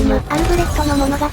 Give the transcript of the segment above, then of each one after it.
ーム、アルブレクトの物語。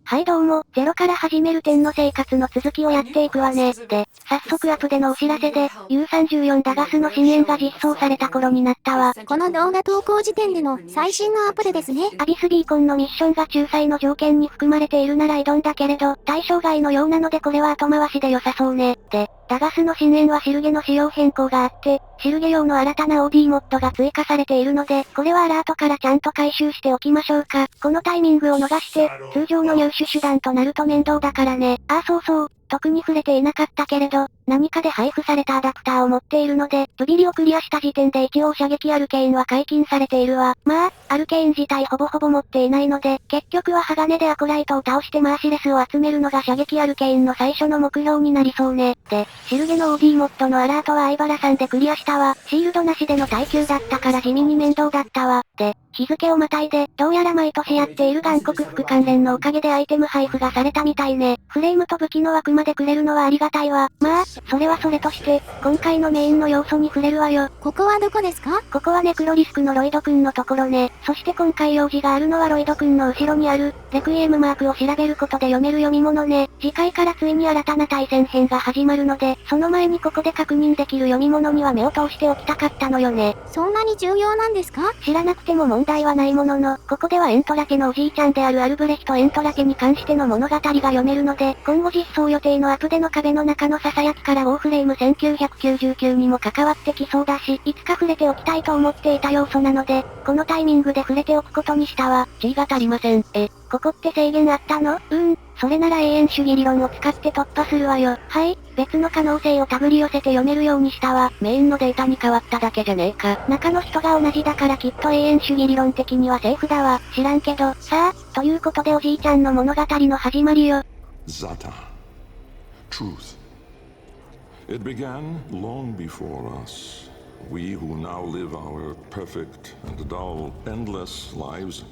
はいどうも、ゼロから始める天の生活の続きをやっていくわね。で、早速アップでのお知らせで、U34 ダガスの新演が実装された頃になったわ。この動画投稿時点での最新のアップデですね。アビスビーコンのミッションが仲裁の条件に含まれているなら挑んだけれど、対象外のようなのでこれは後回しで良さそうね。で、ダガスの新演はシルゲの仕様変更があって、シルゲ用の新たな OD モッドが追加されているので、これはアラートからちゃんと回収しておきましょうか。このタイミングを逃して、通常の入手手段となると面倒だからね。そうそう。特に触れていなかったけれど、何かで配布されたアダプターを持っているので、ルビリをクリアした時点で一応射撃アルケインは解禁されているわ。まあ、アルケイン自体ほぼほぼ持っていないので、結局は鋼でアコライトを倒してマーシレスを集めるのが射撃アルケインの最初の目標になりそうね。で、シルゲの OD モッドのアラートは相原さんでクリアしたわ。シールドなしでの耐久だったから地味に面倒だったわ。で、日付をまたいで、どうやら毎年やっている岩国服関連のおかげでアイテム配布がされたみたいね。フレームと武器の枠までくれるのはありがたいわ。まあ、それはそれとして、今回のメインの要素に触れるわよ。ここはどこですか？ここはネクロリスクのロイドくんのところね。そして今回用事があるのはロイドくんの後ろにある、レクイエムマークを調べることで読める読み物ね。次回からついに新たな対戦編が始まるので、その前にここで確認できる読み物には目を通しておきたかったのよね。そんなに重要なんですか？知らなくても問題はないものの、ここではエントラ家のおじいちゃんであるアルブレヒト・エントラ家に関しての物語が読めるので、今後実装予定のアップでの壁の中の囁きからウォーフレーム1999にも関わってきそうだし、いつか触れておきたいと思っていた要素なので、このタイミングで触れておくことにしたわ。G が足りません。ここって制限あったの？それなら永遠主義理論を使って突破するわよ。はい、別の可能性を手繰り寄せて読めるようにしたわ。メインのデータに変わっただけじゃねえか。中の人が同じだからきっと永遠主義理論的にはセーフだわ。知らんけど。さあ、ということでおじいちゃんの物語の始まりよ。Zata. Truth. It began long before us. We who now live our perfect and dull, endless lives.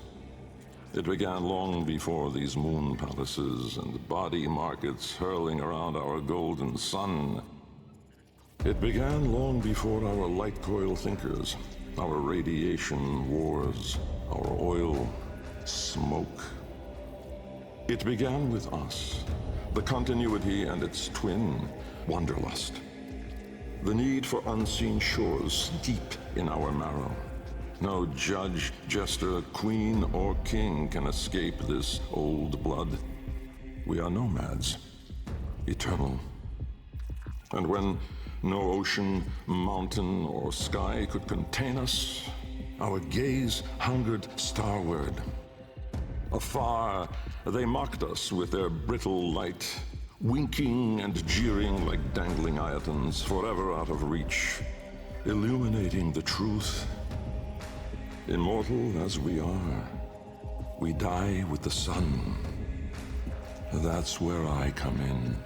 It began long before these moon palaces and body markets hurling around our golden sun. It began long before our light coil thinkers, our radiation wars, our oil smoke. It began with us, the continuity and its twin, wanderlust. The need for unseen shores deep in our marrow. No judge, jester, queen, or king can escape this old blood. We are nomads, eternal. And when no ocean, mountain, or sky could contain us, our gaze hungered starward. Afar, they mocked us with their brittle light, winking and jeering like dangling iotons, forever out of reach, illuminating the truth. Immortal as we are, we die with the sun. That's where I come in.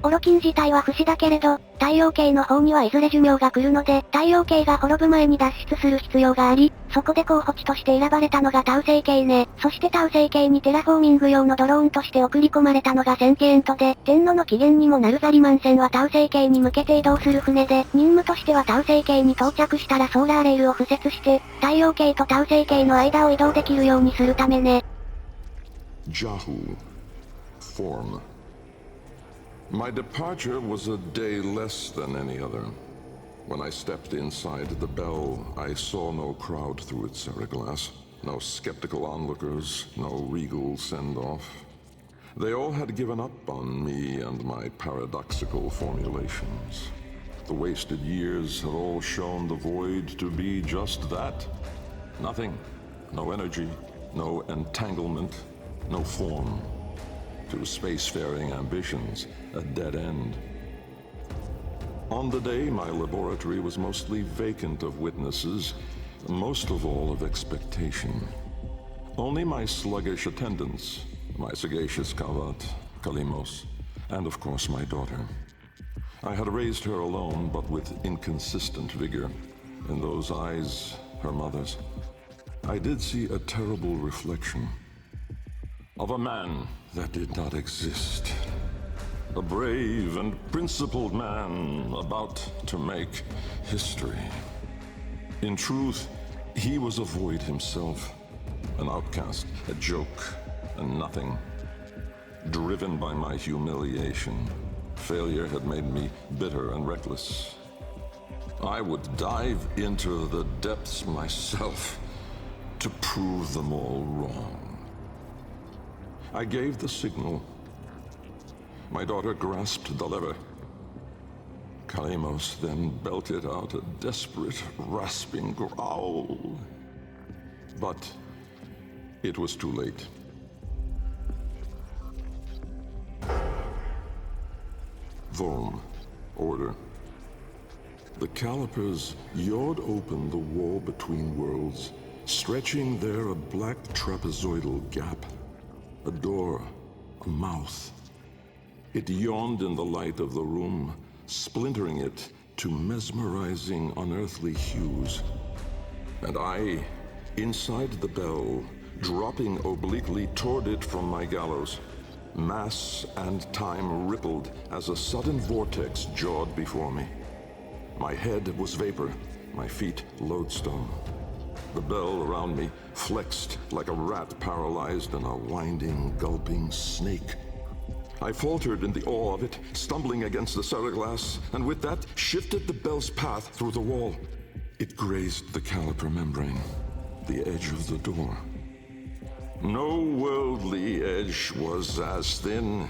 オロキン自体は不死だけれど、太陽系の方にはいずれ寿命が来るので、太陽系が滅ぶ前に脱出する必要があり、そこで候補地として選ばれたのがタウ星系ね。そしてタウ星系にテラフォーミング用のドローンとして送り込まれたのがセンケエントで、天皇の起源にもなるザリマン船はタウ星系に向けて移動する船で、任務としてはタウ星系に到着したらソーラーレールを敷設して、太陽系とタウ星系の間を移動できるようにするためね。Jahu. Form. My departure was a day less than any other. When I stepped inside the bell, I saw no crowd through its seriglass, no skeptical onlookers, no regal send-off. They all had given up on me and my paradoxical formulations. The wasted years have all shown the void to be just that. Nothing. No energy, no entanglement, no form. To spacefaring ambitions, a dead end. On the day, my laboratory was mostly vacant of witnesses, most of all of expectation. Only my sluggish attendants, my sagacious Kavat, Kalimos, and of course my daughter. I had raised her alone, but with inconsistent vigor. In those eyes, her mother's, I did see a terrible reflection of a man that did not exist. A brave and principled man about to make history. In truth, He was a void himself, an outcast, a joke, and nothing. Driven by my humiliation, failure had made me bitter and reckless. I would dive into the depths myself to prove them all wrong. I gave the signal. My daughter grasped the lever. Kalemos then belted out a desperate, rasping growl. But it was too late. Vom, order. The calipers yawed open the wall between worlds, stretching there a black trapezoidal gap. A door, a mouth. It yawned in the light of the room, splintering it to mesmerizing, unearthly hues. And I, inside the bell, dropping obliquely toward it from my gallows. Mass and time rippled as a sudden vortex jawed before me. My head was vapor, my feet lodestone. The bell around me flexed like a rat paralyzed in a winding, gulping snake. I faltered in the awe of it, stumbling against the ceraglass, and with that shifted the bell's path through the wall. It grazed the caliper membrane, the edge of the door. No worldly edge was as thin,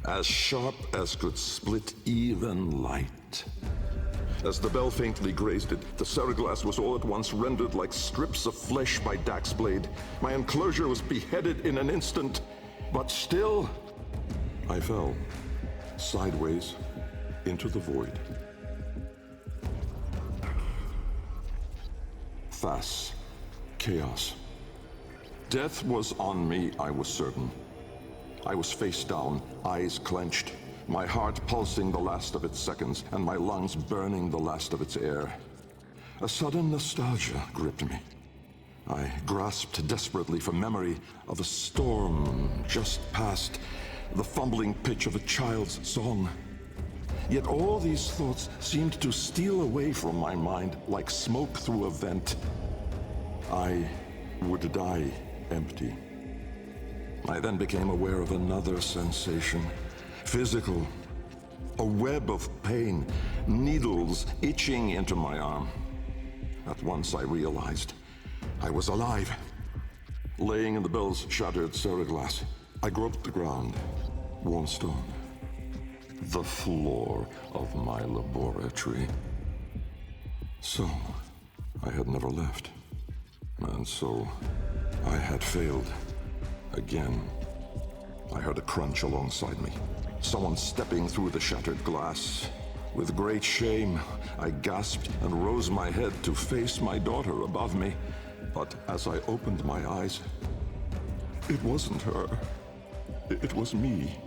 as sharp as could split even light. As the bell faintly grazed it, the ceraglass was all at once rendered like strips of flesh by Dax's blade. My enclosure was beheaded in an instant, but still, I fell, sideways, into the void. Thas, chaos. Death was on me, I was certain. I was face down, eyes clenched, my heart pulsing the last of its seconds, and my lungs burning the last of its air. A sudden nostalgia gripped me. I grasped desperately for memory of a storm just past, the fumbling pitch of a child's song. Yet all these thoughts seemed to steal away from my mind like smoke through a vent. I would die empty. I then became aware of another sensation, physical, a web of pain, needles itching into my arm. At once I realized I was alive. Laying in the bell's shattered ceraglass, I groped the ground, warm stone, the floor of my laboratory. So, I had never left. And so, I had failed. Again. I heard a crunch alongside me. Someone stepping through the shattered glass. With great shame, I gasped and rose my head to face my daughter above me. But as I opened my eyes, it wasn't her. It was me.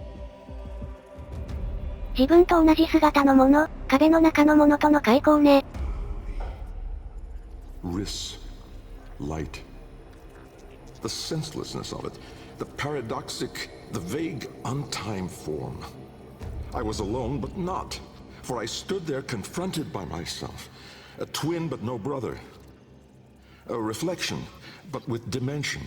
自分と同じ姿のもの、壁の中のものとの開口ね。Riss. Light. The senselessness of it. The paradoxic, the vague, untimed form. I was alone, but not. For I stood there confronted by myself. A twin, but no brother. A reflection, but with dimension.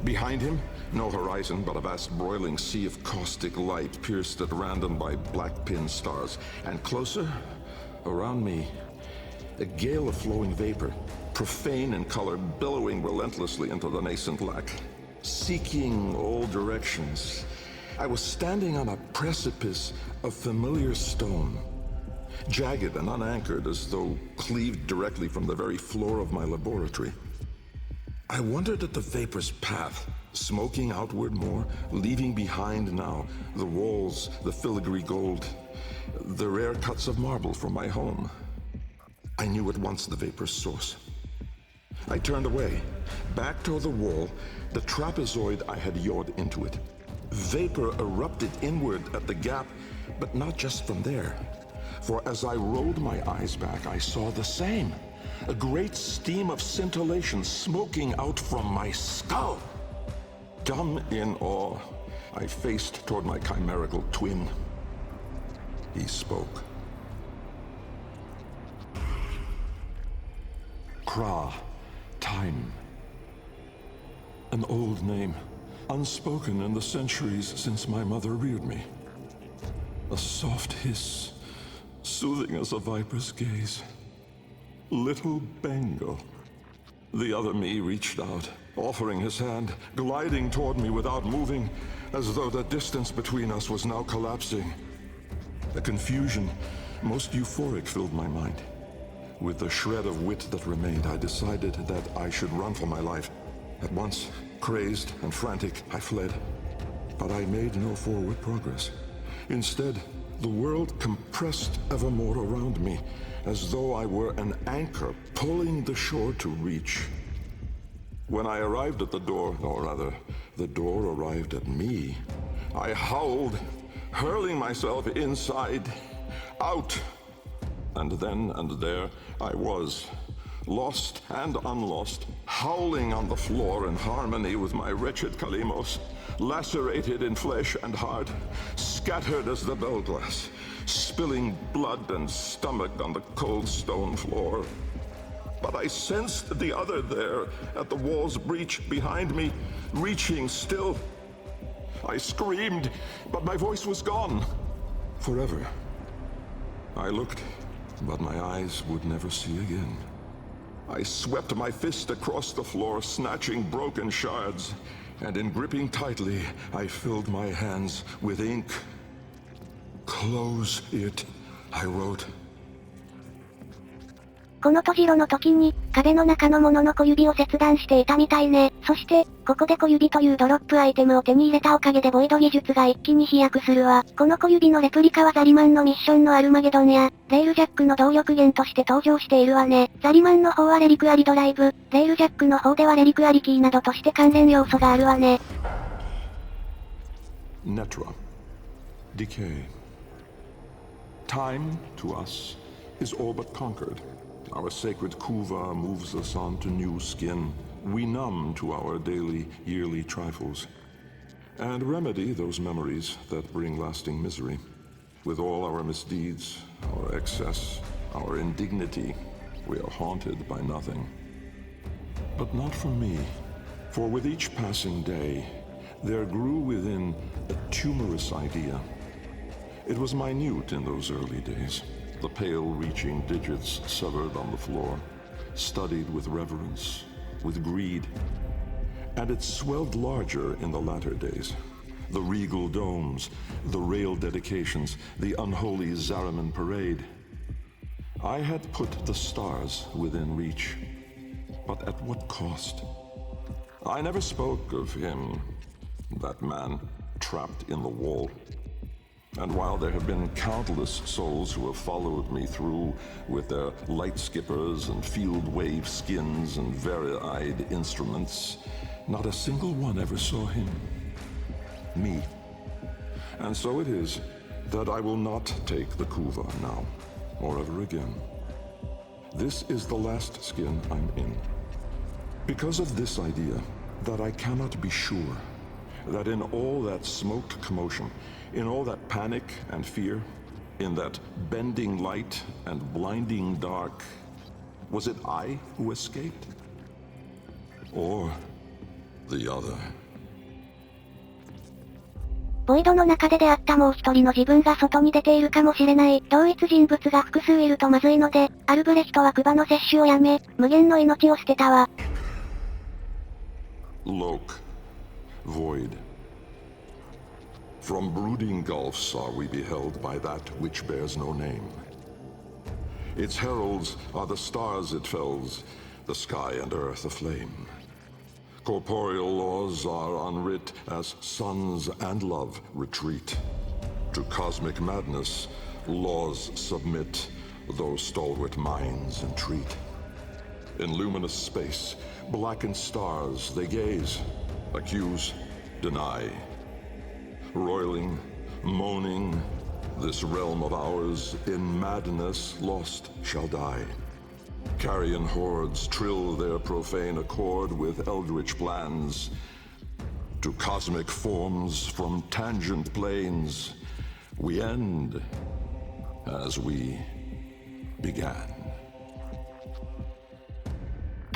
Behind him, no horizon, but a vast broiling sea of caustic light pierced at random by black pin stars. And closer, around me, a gale of flowing vapor, profane in color, billowing relentlessly into the nascent lack, seeking all directions. I was standing on a precipice of familiar stone, jagged and unanchored as though cleaved directly from the very floor of my laboratory. I wondered at the vapor's path, smoking outward more, leaving behind now the walls, the filigree gold, the rare cuts of marble from my home. I knew at once the vapor's source. I turned away, back toward the wall, the trapezoid I had yawed into it. Vapor erupted inward at the gap, but not just from there. For as I rolled my eyes back, I saw the same. A great steam of scintillation smoking out from my skull. Dumb in awe, I faced toward my chimerical twin. He spoke. Kra, time. An old name, unspoken in the centuries since my mother reared me. A soft hiss, soothing as a viper's gaze. Little Bengal. The other me reached out, offering his hand, gliding toward me without moving, as though the distance between us was now collapsing. A confusion, most euphoric, filled my mind. With the shred of wit that remained, I decided that I should run for my life. At once, crazed and frantic, I fled. But I made no forward progress. Instead, the world compressed ever more around me, as though I were an anchor pulling the shore to reach. When I arrived at the door, or rather, the door arrived at me, I howled, hurling myself inside, out. And then and there I was, lost and unlost, howling on the floor in harmony with my wretched Kalimos, lacerated in flesh and heart, scattered as the bell glass, spilling blood and stomach on the cold stone floor. But I sensed the other there, at the wall's breach behind me, reaching still. I screamed, but my voice was gone. Forever. I looked, but my eyes would never see again. I swept my fist across the floor, snatching broken shards, and in gripping tightly, I filled my hands with ink. Close it, I wrote. この閉じろの時に、壁の中のものの小指を切断していたみたいね。そして、ここで小指というドロップアイテムを手に入れたおかげでボイド技術が一気に飛躍するわ。この小指のレプリカはザリマンのミッションのアルマゲドンや、レールジャックの動力源として登場しているわね。ザリマンの方はレリクアリドライブ、レールジャックの方ではレリクアリキーなどとして関連要素があるわね。Netra. Decay. Time, to us, is all but conquered. Our sacred Kuva moves us on to new skin. We numb to our daily, yearly trifles, and remedy those memories that bring lasting misery. With all our misdeeds, our excess, our indignity, we are haunted by nothing. But not for me, for with each passing day, there grew within a tumorous idea. It was minute in those early days. The pale-reaching digits severed on the floor, studied with reverence, with greed. And it swelled larger in the latter days. The regal domes, the rail dedications, the unholy Zariman parade. I had put the stars within reach, but at what cost? I never spoke of him, that man trapped in the wall. And while there have been countless souls who have followed me through with their light skippers and field wave skins and vari-eyed instruments, not a single one ever saw him. Me. And so it is that I will not take the Kuva now, or ever again. This is the last skin I'm in. Because of this idea, that I cannot be sure that in all that smoked commotion, in all that panic and fear, in that bending light and blinding dark, was it I who escaped? Or the other? ボイドの中で出会ったもう一人の自分が外に出ているかもしれない。同一人物が複数いるとまずいので、アルブレヒトはクバの摂取をやめ、無限の命を捨てたわ。Loke. Void. From brooding gulfs are we beheld by that which bears no name. Its heralds are the stars it fells, the sky and earth aflame. Corporeal laws are unwrit as suns and love retreat. To cosmic madness, laws submit, though stalwart minds entreat. In luminous space, blackened stars they gaze, accuse, deny. Roiling, moaning, this realm of ours in madness lost shall die. Carrion hordes trill their profane accord with eldritch plans. To cosmic forms from tangent planes, we end as we began.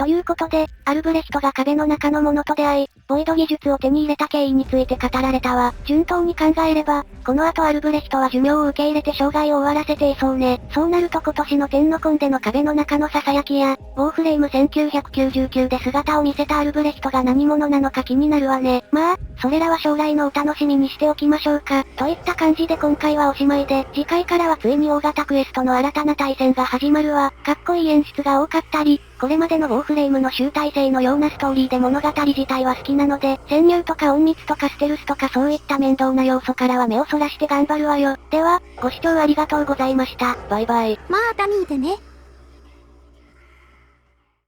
ということで、アルブレヒトが壁の中のものと出会い、ボイド技術を手に入れた経緯について語られたわ。順当に考えれば、この後アルブレヒトは寿命を受け入れて生涯を終わらせていそうね。そうなると今年の天のコンでの壁の中の囁きや、ウォーフレーム1999で姿を見せたアルブレヒトが何者なのか気になるわね。まあ、それらは将来のお楽しみにしておきましょうか。といった感じで今回はおしまいで、次回からはついに大型クエストの新たな対戦が始まるわ。かっこいい演出が多かったり、これまでのウォーフレームの集大成のようなストーリーで物語自体は好きなので、潜入とか隠密とかステルスとかそういった面倒な要素からは目をそらして頑張るわよ。では、ご視聴ありがとうございました。バイバイ。また見てね。